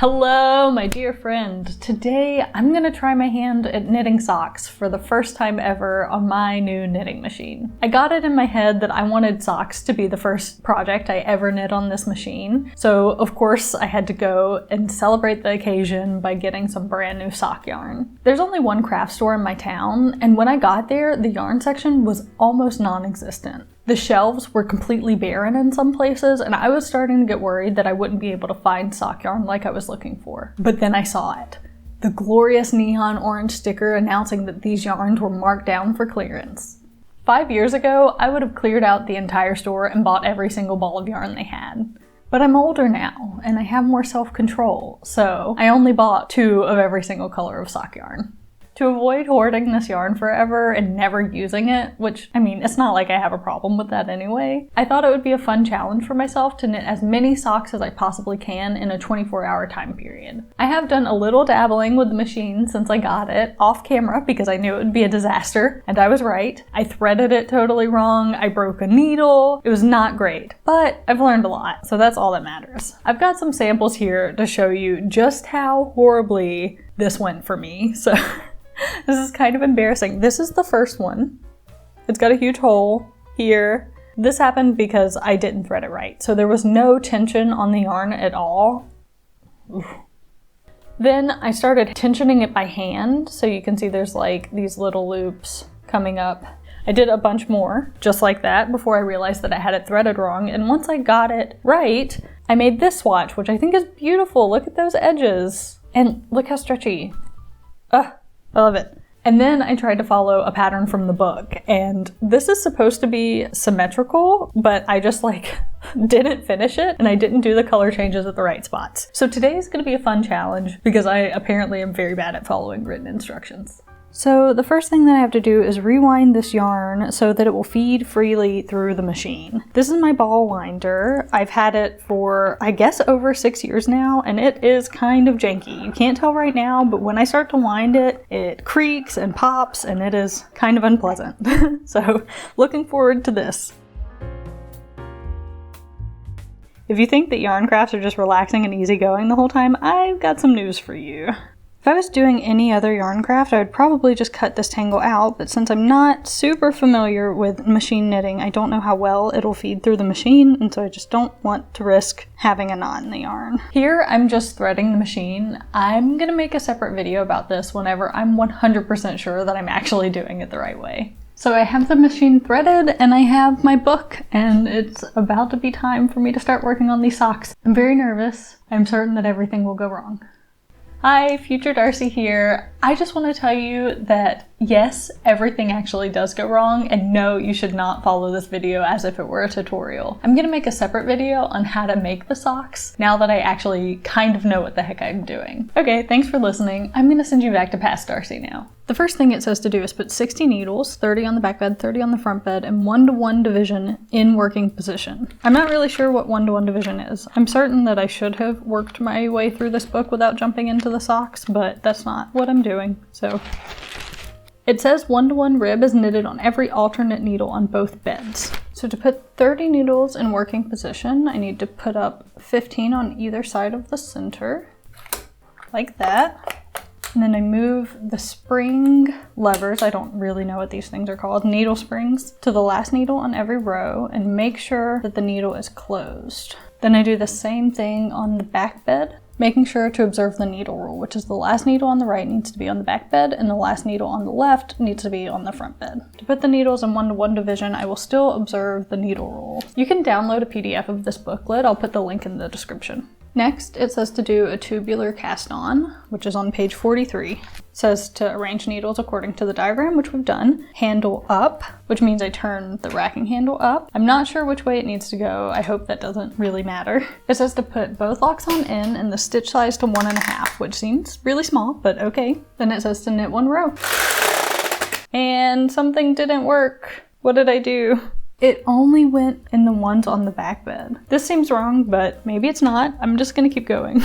Hello, my dear friend. Today I'm gonna try my hand at knitting socks for the first time ever on my new knitting machine. I got it in my head that I wanted socks to be the first project I ever knit on this machine. So of course I had to go and celebrate the occasion by getting some brand new sock yarn. There's only one craft store in my town, and when I got there, the yarn section was almost non-existent. The shelves were completely barren in some places, and I was starting to get worried that I wouldn't be able to find sock yarn like I was looking for. But then I saw it. The glorious neon orange sticker announcing that these yarns were marked down for clearance. 5 years ago, I would have cleared out the entire store and bought every single ball of yarn they had. But I'm older now, and I have more self-control, so I only bought 2 of every single color of sock yarn. To avoid hoarding this yarn forever and never using it, which, I mean, it's not like I have a problem with that anyway, I thought it would be a fun challenge for myself to knit as many socks as I possibly can in a 24-hour time period. I have done a little dabbling with the machine since I got it, off camera because I knew it would be a disaster, and I was right. I threaded it totally wrong, I broke a needle, it was not great, but I've learned a lot, so that's all that matters. I've got some samples here to show you just how horribly this went for me, so this is kind of embarrassing. This is the first one. It's got a huge hole here. This happened because I didn't thread it right, so there was no tension on the yarn at all. Oof. Then I started tensioning it by hand, so you can see there's like these little loops coming up. I did a bunch more, just like that, before I realized that I had it threaded wrong, and once I got it right, I made this swatch, which I think is beautiful. Look at those edges, and look how stretchy. Ugh. I love it. And then I tried to follow a pattern from the book, and this is supposed to be symmetrical, but I just didn't finish it, and I didn't do the color changes at the right spots. So today is going to be a fun challenge because I apparently am very bad at following written instructions. So the first thing that I have to do is rewind this yarn so that it will feed freely through the machine. This is my ball winder. I've had it for, I guess, over 6 years now, and it is kind of janky. You can't tell right now, but when I start to wind it, it creaks and pops, and it is kind of unpleasant. So looking forward to this. If you think that yarn crafts are just relaxing and easygoing the whole time, I've got some news for you. If I was doing any other yarn craft, I would probably just cut this tangle out, but since I'm not super familiar with machine knitting, I don't know how well it'll feed through the machine, and so I just don't want to risk having a knot in the yarn. Here, I'm just threading the machine. I'm gonna make a separate video about this whenever I'm 100% sure that I'm actually doing it the right way. So I have the machine threaded, and I have my book, and it's about to be time for me to start working on these socks. I'm very nervous. I'm certain that everything will go wrong. Hi, Future Darcy here. I just want to tell you that yes, everything actually does go wrong, and no, you should not follow this video as if it were a tutorial. I'm gonna make a separate video on how to make the socks now that I actually kind of know what the heck I'm doing. Okay, thanks for listening. I'm gonna send you back to Past Darcy now. The first thing it says to do is put 60 needles, 30 on the back bed, 30 on the front bed, and 1-to-1 division in working position. I'm not really sure what 1-to-1 division is. I'm certain that I should have worked my way through this book without jumping into the socks, but that's not what I'm doing, so. It says 1-to-1 rib is knitted on every alternate needle on both beds. So to put 30 needles in working position, I need to put up 15 on either side of the center, like that. And then I move the spring levers, I don't really know what these things are called, needle springs, to the last needle on every row and make sure that the needle is closed. Then I do the same thing on the back bed, making sure to observe the needle rule, which is the last needle on the right needs to be on the back bed and the last needle on the left needs to be on the front bed. To put the needles in 1-to-1 division, I will still observe the needle rule. You can download a PDF of this booklet, I'll put the link in the description. Next, it says to do a tubular cast on, which is on page 43. It says to arrange needles according to the diagram, which we've done. Handle up, which means I turn the racking handle up. I'm not sure which way it needs to go. I hope that doesn't really matter. It says to put both locks on in and the stitch size to 1.5, which seems really small, but okay. Then it says to knit 1 row. And something didn't work. What did I do? It only went in the ones on the back bed. This seems wrong, but maybe it's not. I'm just gonna keep going.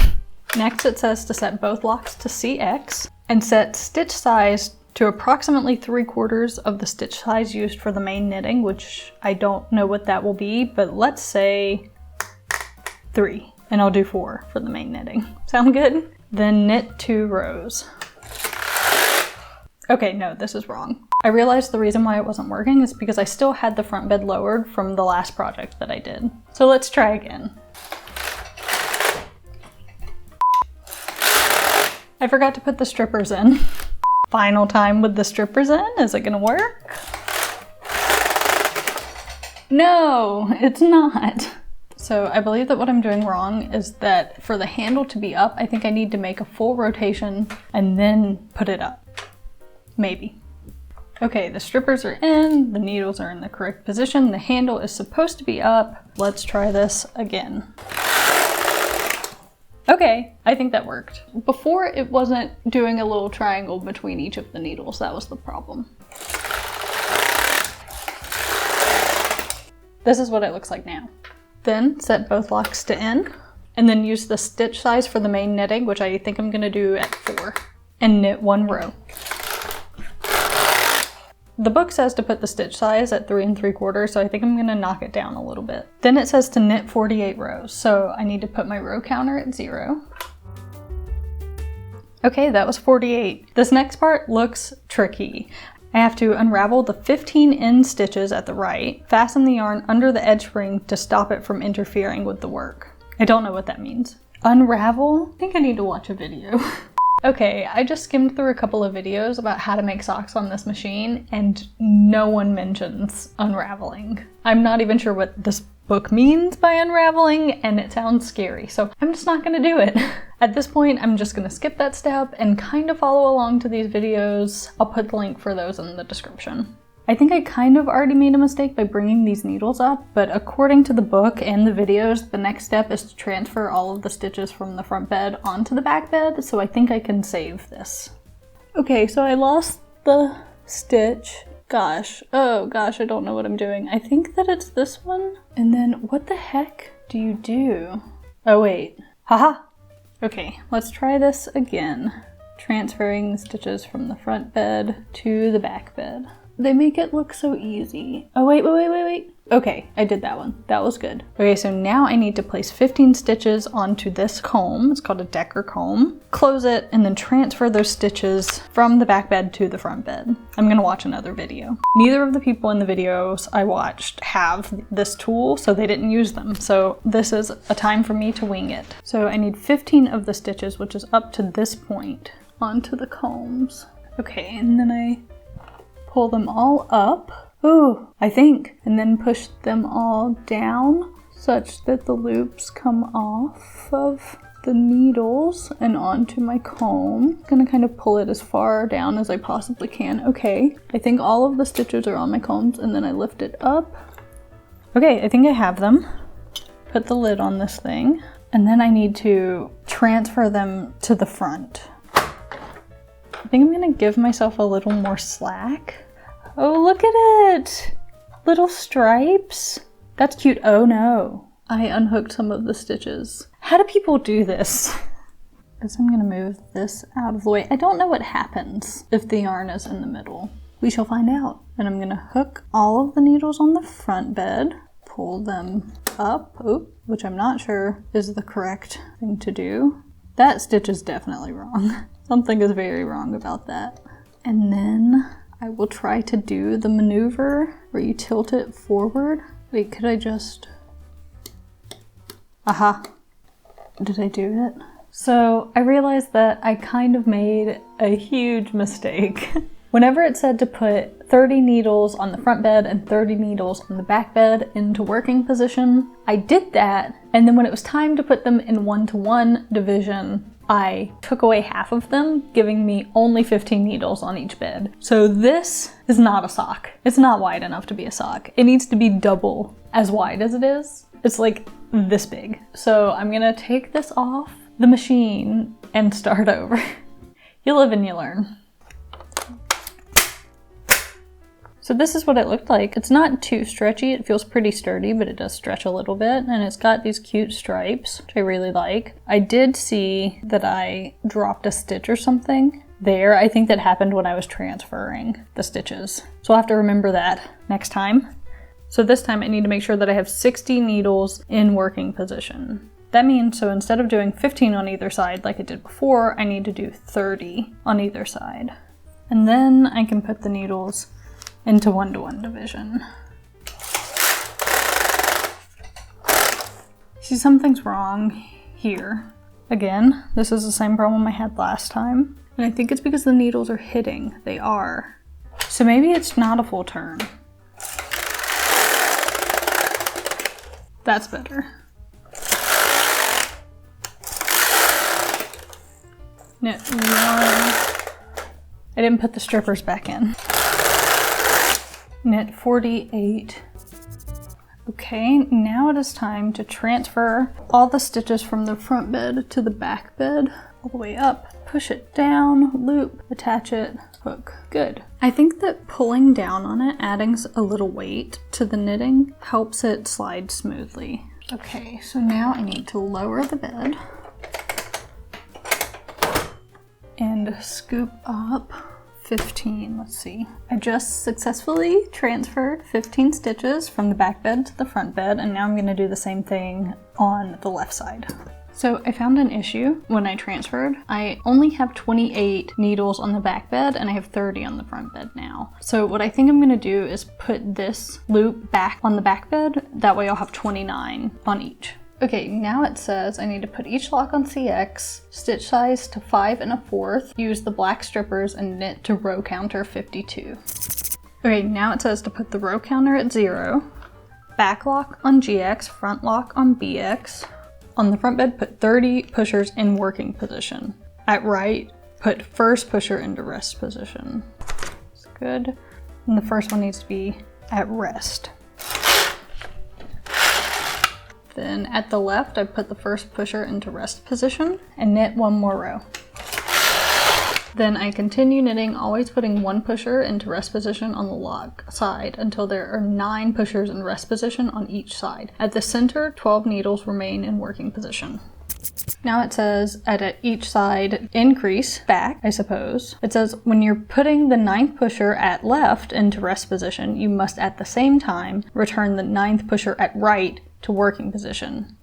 Next, it says to set both locks to CX and set stitch size to approximately 3/4 of the stitch size used for the main knitting, which I don't know what that will be, but let's say 3. and I'll do 4 for the main knitting. Sound good? Then knit 2 rows. Okay, no, this is wrong. I realized the reason why it wasn't working is because I still had the front bed lowered from the last project that I did. So let's try again. I forgot to put the strippers in. Final time with the strippers in. Is it gonna work? No, it's not. So I believe that what I'm doing wrong is that for the handle to be up, I think I need to make a full rotation and then put it up. Maybe. Okay, the strippers are in, the needles are in the correct position, the handle is supposed to be up. Let's try this again. Okay, I think that worked. Before, it wasn't doing a little triangle between each of the needles. That was the problem. This is what it looks like now. Then set both locks to N, and then use the stitch size for the main knitting, which I think I'm gonna do at 4, and knit 1 row. The book says to put the stitch size at 3 3/4, so I think I'm gonna knock it down a little bit. Then it says to knit 48 rows, so I need to put my row counter at 0. Okay, that was 48. This next part looks tricky. I have to unravel the 15 end stitches at the right, fasten the yarn under the edge spring to stop it from interfering with the work. I don't know what that means. Unravel? I think I need to watch a video. Okay, I just skimmed through a couple of videos about how to make socks on this machine, and no one mentions unraveling. I'm not even sure what this book means by unraveling, and it sounds scary, so I'm just not gonna do it. At this point, I'm just gonna skip that step and kind of follow along to these videos. I'll put the link for those in the description. I think I kind of already made a mistake by bringing these needles up, but according to the book and the videos, the next step is to transfer all of the stitches from the front bed onto the back bed, so I think I can save this. Okay, so I lost the stitch. Oh gosh, I don't know what I'm doing. I think that it's this one. And then what the heck do you do? Oh wait, haha. Okay, let's try this again. Transferring the stitches from the front bed to the back bed. They make it look so easy. Oh wait. Okay, I did that one. That was good. Okay, so now I need to place 15 stitches onto this comb. It's called a decker comb. Close it and then transfer those stitches from the back bed to the front bed. I'm gonna watch another video. Neither of the people in the videos I watched have this tool, so they didn't use them. So this is a time for me to wing it. So I need 15 of the stitches, which is up to this point, onto the combs. Okay, and then I pull them all up. Ooh, I think. And then push them all down such that the loops come off of the needles and onto my comb. I'm gonna kind of pull it as far down as I possibly can. Okay, I think all of the stitches are on my combs, and then I lift it up. Okay, I think I have them. Put the lid on this thing, and then I need to transfer them to the front. I think I'm gonna give myself a little more slack. Oh, look at it! Little stripes. That's cute. Oh no. I unhooked some of the stitches. How do people do this? Guess I'm gonna move this out of the way. I don't know what happens if the yarn is in the middle. We shall find out. And I'm gonna hook all of the needles on the front bed, pull them up, which I'm not sure is the correct thing to do. That stitch is definitely wrong. Something is very wrong about that. And then I will try to do the maneuver where you tilt it forward. Wait, could I just... Aha. Did I do it? So I realized that I kind of made a huge mistake. Whenever it said to put 30 needles on the front bed and 30 needles on the back bed into working position, I did that, and then when it was time to put them in 1-to-1 division, I took away half of them, giving me only 15 needles on each bed. So this is not a sock. It's not wide enough to be a sock. It needs to be double as wide as it is. It's like this big. So I'm gonna take this off the machine and start over. You live and you learn. So this is what it looked like. It's not too stretchy. It feels pretty sturdy, but it does stretch a little bit. And it's got these cute stripes, which I really like. I did see that I dropped a stitch or something there. I think that happened when I was transferring the stitches. So I'll have to remember that next time. So this time I need to make sure that I have 60 needles in working position. That means, so instead of doing 15 on either side like I did before, I need to do 30 on either side. And then I can put the needles into 1-to-1 division. See, something's wrong here. Again, this is the same problem I had last time. And I think it's because the needles are hitting. They are. So maybe it's not a full turn. That's better. Knit 1. I didn't put the strippers back in. Knit 48. Okay, now it is time to transfer all the stitches from the front bed to the back bed. All the way up, push it down, loop, attach it, hook. Good. I think that pulling down on it, adding a little weight to the knitting, helps it slide smoothly. Okay, so now I need to lower the bed and scoop up 15, let's see. I just successfully transferred 15 stitches from the back bed to the front bed, and now I'm gonna do the same thing on the left side. So I found an issue when I transferred. I only have 28 needles on the back bed and I have 30 on the front bed now. So what I think I'm gonna do is put this loop back on the back bed. That way I'll have 29 on each. Okay, now it says I need to put each lock on CX, stitch size to 5 1/4, use the black strippers and knit to row counter 52. Okay, now it says to put the row counter at 0, back lock on GX, front lock on BX. On the front bed, put 30 pushers in working position. At right, put first pusher into rest position. That's good. And the first one needs to be at rest. Then at the left, I put the first pusher into rest position and knit 1 more row. Then I continue knitting, always putting 1 pusher into rest position on the lock side until there are 9 pushers in rest position on each side. At the center, 12 needles remain in working position. Now it says at each side, increase back, I suppose. It says when you're putting the 9th pusher at left into rest position, you must at the same time return the 9th pusher at right to working position.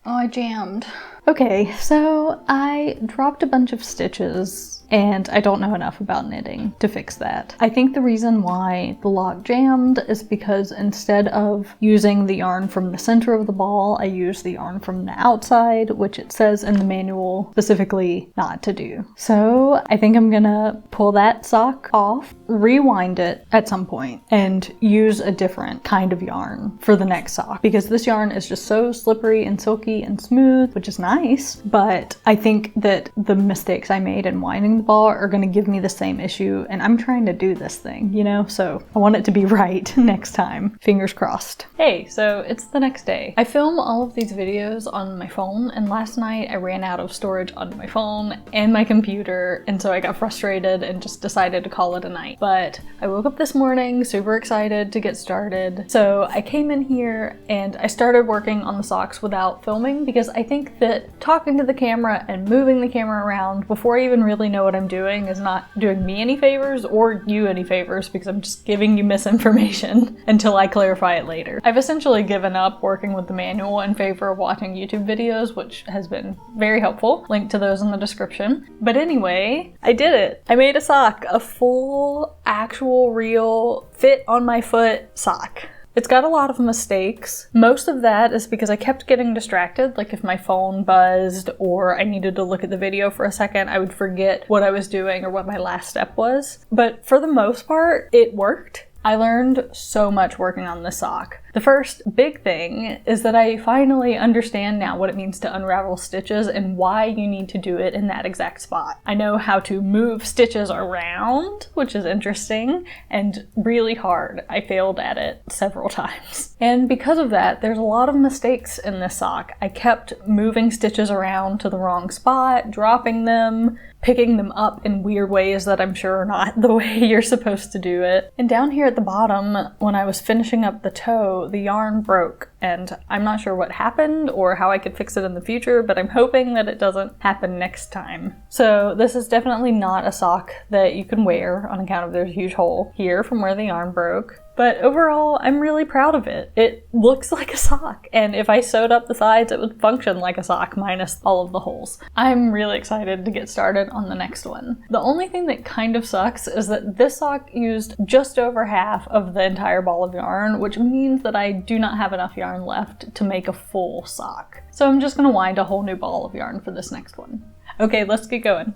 Oh, I jammed. Okay, so I dropped a bunch of stitches and I don't know enough about knitting to fix that. I think the reason why the lock jammed is because instead of using the yarn from the center of the ball, I used the yarn from the outside, which it says in the manual specifically not to do. So I think I'm gonna pull that sock off, rewind it at some point, and use a different kind of yarn for the next sock, because this yarn is just so slippery and silky and smooth, which is nice, but I think that the mistakes I made in winding the ball are going to give me the same issue, and I'm trying to do this thing, you know, so I want it to be right next time. Fingers crossed. Hey, so it's the next day. I film all of these videos on my phone, and last night I ran out of storage on my phone and my computer, and so I got frustrated and just decided to call it a night. But I woke up this morning super excited to get started, so I came in here and I started working on the socks without filming, because I think that talking to the camera and moving the camera around before I even really know what I'm doing is not doing me any favors or you any favors, because I'm just giving you misinformation until I clarify it later. I've essentially given up working with the manual in favor of watching YouTube videos, which has been very helpful. Link to those in the description. But anyway, I did it. I made a sock, a full, actual, real, fit on my foot sock. It's got a lot of mistakes. Most of that is because I kept getting distracted, like if my phone buzzed or I needed to look at the video for a second, I would forget what I was doing or what my last step was. But for the most part, it worked. I learned so much working on this sock. The first big thing is that I finally understand now what it means to unravel stitches and why you need to do it in that exact spot. I know how to move stitches around, which is interesting and really hard. I failed at it several times. And because of that, there's a lot of mistakes in this sock. I kept moving stitches around to the wrong spot, dropping them, picking them up in weird ways that I'm sure are not the way you're supposed to do it. And down here at the bottom, when I was finishing up the toe, the yarn broke, and I'm not sure what happened or how I could fix it in the future, but I'm hoping that it doesn't happen next time. So this is definitely not a sock that you can wear on account of there's a huge hole here from where the yarn broke. But overall, I'm really proud of it. It looks like a sock, and if I sewed up the sides, it would function like a sock minus all of the holes. I'm really excited to get started on the next one. The only thing that kind of sucks is that this sock used just over half of the entire ball of yarn, which means that I do not have enough yarn left to make a full sock. So I'm just gonna wind a whole new ball of yarn for this next one. Okay, let's get going.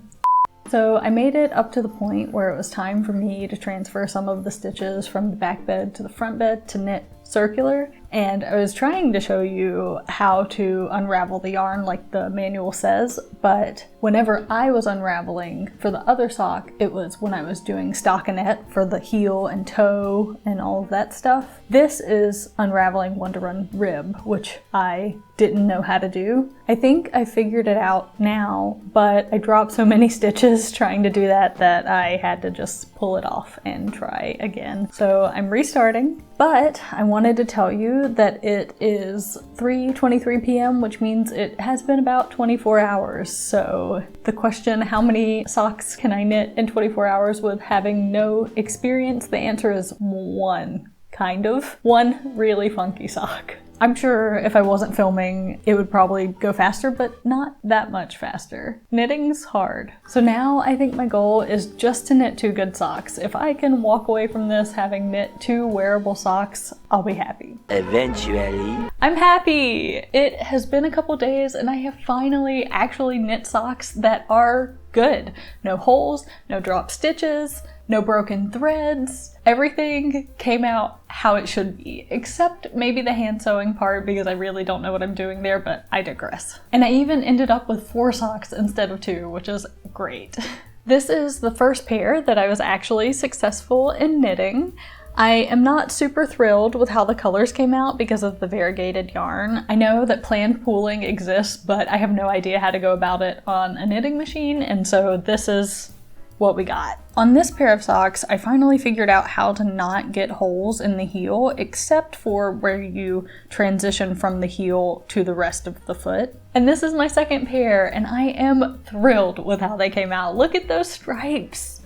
So I made it up to the point where it was time for me to transfer some of the stitches from the back bed to the front bed to knit circular, and I was trying to show you how to unravel the yarn like the manual says, but whenever I was unraveling for the other sock, it was when I was doing stockinette for the heel and toe and all of that stuff. This is unraveling one-to-one rib, which I didn't know how to do. I think I figured it out now, but I dropped so many stitches trying to do that I had to just pull it off and try again. So I'm restarting, but I wanted to tell you that it is 3:23 p.m., which means it has been about 24 hours. So the question, how many socks can I knit in 24 hours with having no experience? The answer is one, kind of. One really funky sock. I'm sure if I wasn't filming, it would probably go faster, but not that much faster. Knitting's hard. So now I think my goal is just to knit 2 good socks. If I can walk away from this having knit 2 wearable socks, I'll be happy. Eventually. I'm happy! It has been a couple days and I have finally actually knit socks that are good. No holes, no drop stitches, no broken threads. Everything came out how it should be, except maybe the hand sewing part because I really don't know what I'm doing there, but I digress. And I even ended up with 4 socks instead of 2, which is great. This is the first pair that I was actually successful in knitting. I am not super thrilled with how the colors came out because of the variegated yarn. I know that planned pooling exists, but I have no idea how to go about it on a knitting machine, and so this is what we got. On this pair of socks, I finally figured out how to not get holes in the heel, except for where you transition from the heel to the rest of the foot. And this is my second pair, and I am thrilled with how they came out. Look at those stripes!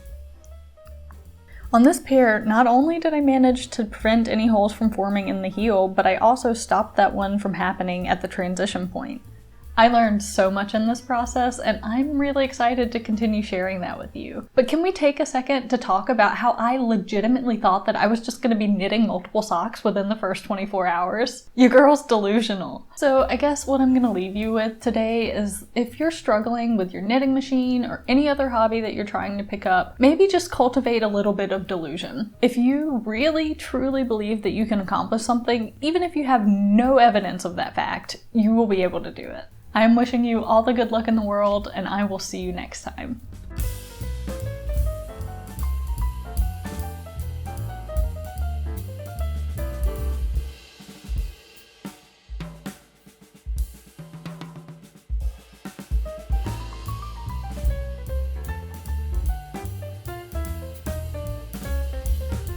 On this pair, not only did I manage to prevent any holes from forming in the heel, but I also stopped that one from happening at the transition point. I learned so much in this process, and I'm really excited to continue sharing that with you. But can we take a second to talk about how I legitimately thought that I was just going to be knitting multiple socks within the first 24 hours? Your girl's delusional. So I guess what I'm going to leave you with today is if you're struggling with your knitting machine or any other hobby that you're trying to pick up, maybe just cultivate a little bit of delusion. If you really truly believe that you can accomplish something, even if you have no evidence of that fact, you will be able to do it. I am wishing you all the good luck in the world, and I will see you next time.